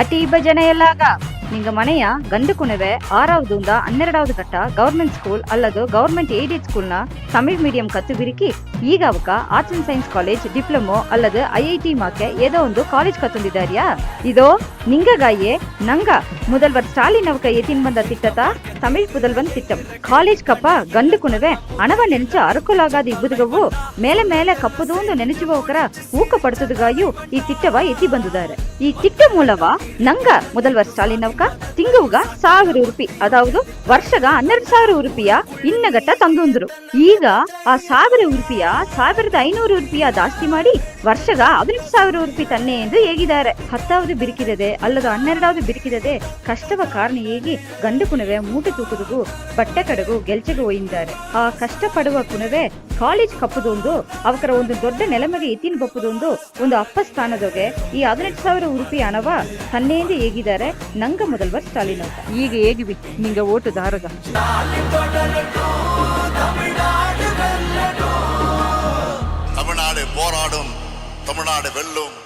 అటు భజన ఎలాగా நீங்க மனையா கண்டு குணவே 6வது 12வது கட்ட ಗವರ್ಮೆಂಟ್ ಸ್ಕೂಲ್ ಅಲ್ಲದು ಗವರ್ಮೆಂಟ್ ಏಡೆಡ್ ಸ್ಕೂಲ್ನ ತಮಿಳ್ ಮೀಡಿಯಂ ಕತ್ತು ಬಿರಿಕಿ ಈಗ ಅವಕ arts and science college diploma ಅಲ್ಲದು ಐಐಟಿ ಮಾಕೆ ஏதோ ಒಂದು ಕಾಲೇಜ್ ಕತ್ತೊಂದಿದ್ದಾರಿಯಾ இதோ ನಿಂಗಗಾಯೇ ನಂಗ முதல்வர் ஸ்டாலின் அவக்க ஏத்தின் வந்த திட்டத்தா தமிழ் புதல்வன் திட்டம் ಕಾಲೇಜ್ ಕಪ್ಪ ಗಂಡು ಕುಣವೆ ಹಣವ ನೆನೆಚು ಅರಕಲಾಗಾದ ಇಬ್ಬುದುಗವು ಮೇಲೆ ಮೇಲೆ ಕಪ್ಪದೊಂದು ನೆನೆಚುವವಕರ ಊಕ ಪಡಿಸೋದುಗಾಯು ಈ ತಿಟ್ಟವ ಎತ್ತಿ ಬಂದಿದ್ದಾರೆ ಈ ತಿಟ್ಟ ಮೂಲವ ನಂಗ முதல்வர் ஸ்டாலின் ಅವಕ ತಿಂಗುಗ 1000 ರೂಪಾಯಿ ಅದಾವುದು ವರ್ಷಗ 12,000 ರೂಪಾಯಿಯ ಇನ್ನಗಟ್ಟ ತಂದೊಂದ್ರು ಈಗ ಆ 1000 ರೂಪಾಯಿಯ 1500 ರೂಪಾಯಿಯ ಜಾಸ್ತಿ ಮಾಡಿ ವರ್ಷಗ 18,000 ರೂಪಾಯಿ ತನ್ನೆ ಎಂದು ಹೇಗಿದ್ದಾರೆ 10வது ಬಿರಿಕಿದದೆ ಅಲ್ಲದ 12வது ಬಿರಿಕಿದದೆ ಕಷ್ಟವ ಕಾರಣ ಹೇಗಿ ಗಂಡು ಕುಣವೆ ಮೂಟೆ ತೂಕದಗೂ ಬಟ್ಟೆ ಕಡೆಗೂ ಗೆಲ್ಚೆಗೂ ಒಯ್ಯಿದ್ದಾರೆ ಆ ಕಷ್ಟ ಪಡುವ ಕುಣವೆ ಕಾಲೇಜ್ ಕಪ್ಪದೊಂದು ಅವಕರ ಒಂದು ದೊಡ್ಡ ನೆಲಮೆಗೆ ಎತ್ತಿನ ಬಪ್ಪದೊಂದು ಒಂದು ಅಪ್ಪ ಸ್ಥಾನದೊಗೆ ಈ 18,000 ರೂಪಾಯಿ ಹಣವ ತನ್ನೆಯಿಂದ ಹೇಗಿದ್ದಾರೆ ನಂಗ முதல்வர் ஸ்டாலின் ಈಗ ಹೇಗಿವಿ ನಿಂಗ ಓಟು ದಾರಗ தமிழ்நாடு போராடும் தமிழ்நாடு வெல்லும்